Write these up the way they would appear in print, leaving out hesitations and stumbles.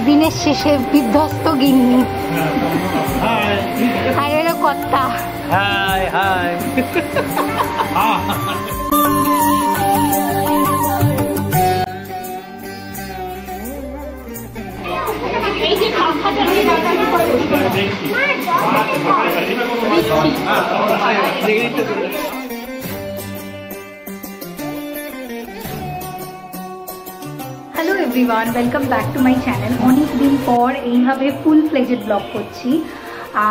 দিনের শেষে বিধ্বস্ত গিন্নি আর এর কথা high hi hello everyone, welcome back to my channel. অনেক দিন পর এইভাবে ফুল ফ্লেজেড ব্লগ করছি।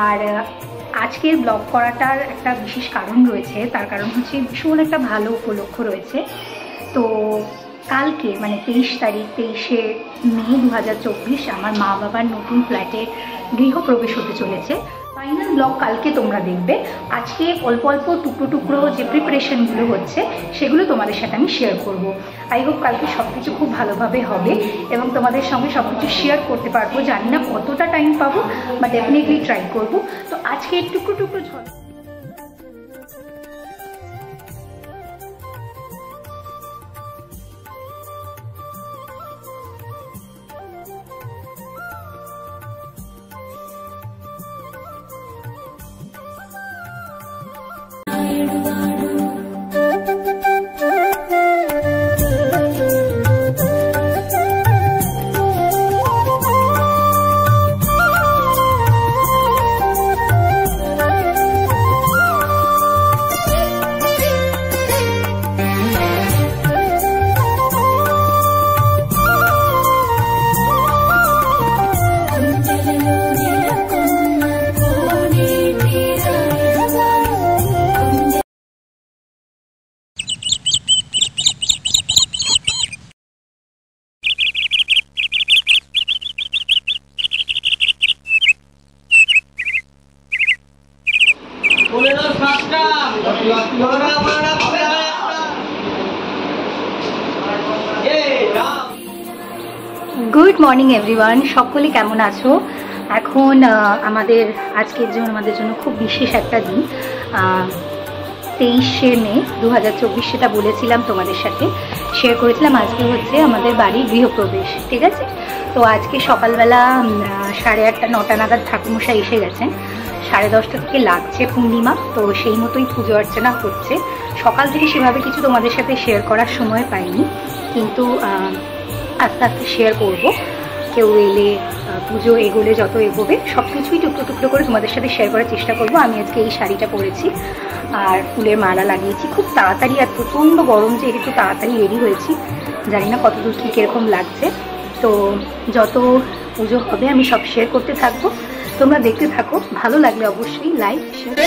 আর আজকের ব্লগ করাটার একটা বিশেষ কারণ রয়েছে। তার কারণ হচ্ছে ভীষণ একটা ভালো উপলক্ষ রয়েছে। তো কালকে মানে 23শে মে 2024 আমার মা বাবার নতুন ফ্ল্যাটে গৃহপ্রবেশ হতে চলেছে। ফাইনাল ব্লগ কালকে তোমরা দেখবে। আজকে অল্প অল্প টুকরো টুকরো যে প্রিপারেশনগুলো হচ্ছে সেগুলো তোমাদের সাথে আমি শেয়ার করব। আই হোপ কালকে সব কিছু খুব ভালোভাবে হবে এবং তোমাদের সঙ্গে সব কিছু শেয়ার করতে পারবো। জানি না কতটা টাইম পাবো, বা ডেফিনেটলি ট্রাই করবো। তো আজকে টুকরো টুকরো গুড মর্নিং এভরিওয়ান, সকলে কেমন আছো? এখন আমাদের আজকের জন্য আমাদের জন্য খুব বিশেষ একটা দিন। 23শে মে 2024, সেটা বলেছিলাম তোমাদের সাথে, শেয়ার করেছিলাম। আজকে হচ্ছে আমাদের বাড়ির গৃহপ্রবেশ, ঠিক আছে? তো আজকে সকালবেলা 8:30 9টা নাগাদ ঠাকুরমশাই এসে গেছেন। 10:30 থেকে লাগছে পূর্ণিমা, তো সেই মতোই পুজো অর্চনা হচ্ছে। সকাল থেকে সেভাবে কিছু তোমাদের সাথে শেয়ার করার সময় পাইনি, কিন্তু আস্তে আস্তে শেয়ার করব। কেউ এলে, পুজো এগোলে, যত এগোবে সব কিছুই টুকরো টুকরো করে তোমাদের সাথে শেয়ার করার চেষ্টা করব। আমি আজকে এই শাড়িটা পরেছি আর ফুলের মালা লাগিয়েছি খুব তাড়াতাড়ি। আর প্রচণ্ড গরম যে একটু তাড়াতাড়ি রেডি হয়েছি, জানি না কতদূর কী কীরকম লাগছে। তো যত পুজো হবে আমি সব শেয়ার করতে থাকবো, তোমরা দেখতে থাকো। ভালো লাগলে অবশ্যই লাইক শেয়ার।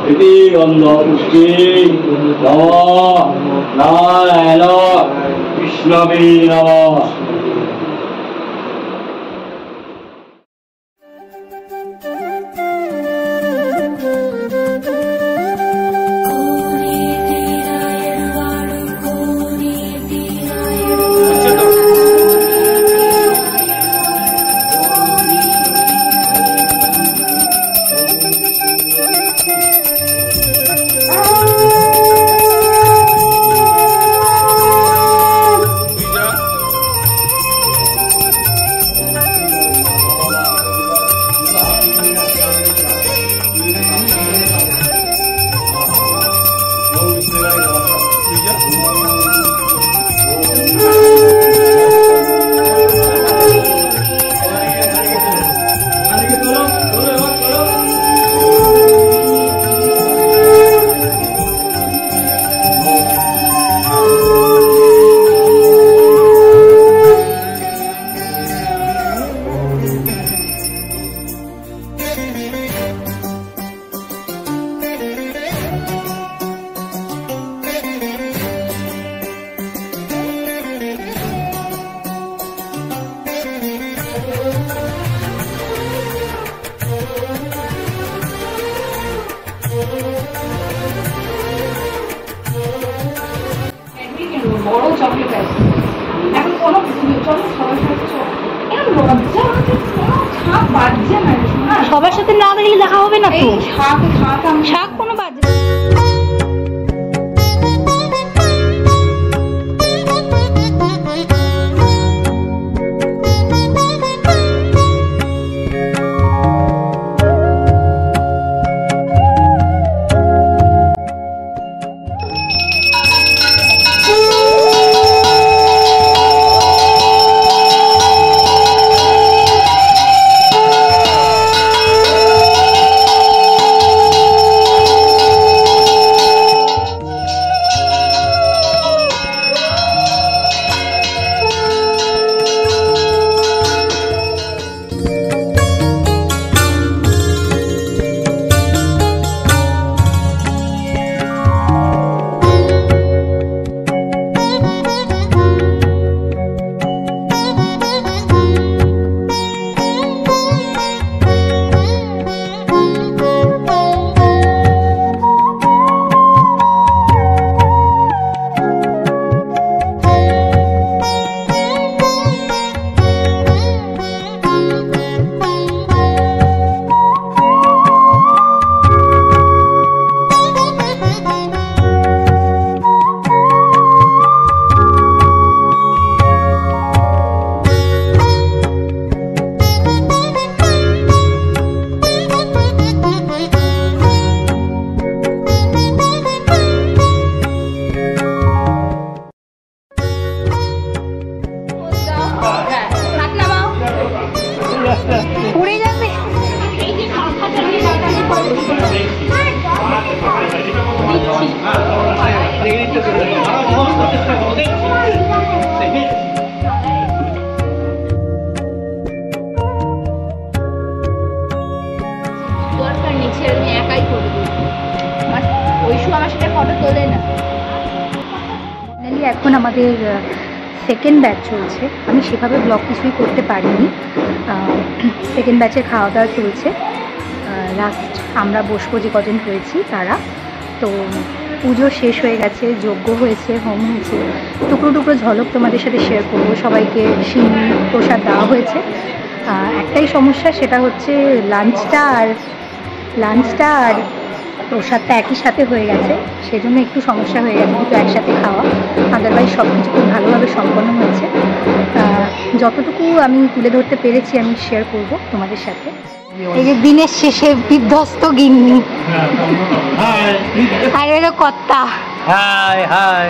इति गन्धपुष्टि नमः नारायण विष्णवे नमः। বড় চকলেট আছে এখন কোনো চলো সবার সাথে লজ্জা শাক বাজছে না সবার সাথে না গেলে দেখা হবে না তো শাক কোনো বাজছে উড়ে যাবে দরকার নেই ছেড়ে আমি একাই করে দিই ওই সময় আমার সাথে ফটো তোলে না এখন আমাদের সেকেন্ড ব্যাচ চলছে আমি সেভাবে ব্লগ কিছুই করতে পারিনি সেকেন্ড ব্যাচে খাওয়া দাওয়া চলছে লাস্ট আমরা বসবো যে কজন হয়েছি তারা তো পুজো শেষ হয়ে গেছে যজ্ঞ হয়েছে হোম হয়েছে টুকরো টুকরো ঝলক তোমাদের সাথে শেয়ার করবো সবাইকে শিং প্রসাদ দেওয়া হয়েছে একটাই সমস্যা সেটা হচ্ছে লাঞ্চটা আর প্রসাদটা একই সাথে হয়ে গেছে সেজন্য একটু সমস্যা হয়ে গেছে দুটো একসাথে খাওয়া আদারওয়াইজ সব কিছু খুব ভালোভাবে সম্পন্ন হয়েছে যতটুকু আমি তুলে ধরতে পেরেছি আমি শেয়ার করব তোমাদের সাথে এই যে দিনের শেষে বিধ্বস্ত গিন্নি আর এলো কর্তা হাই হাই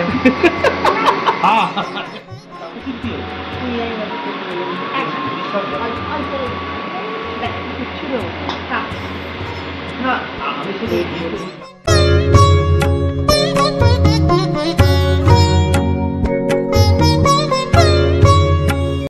না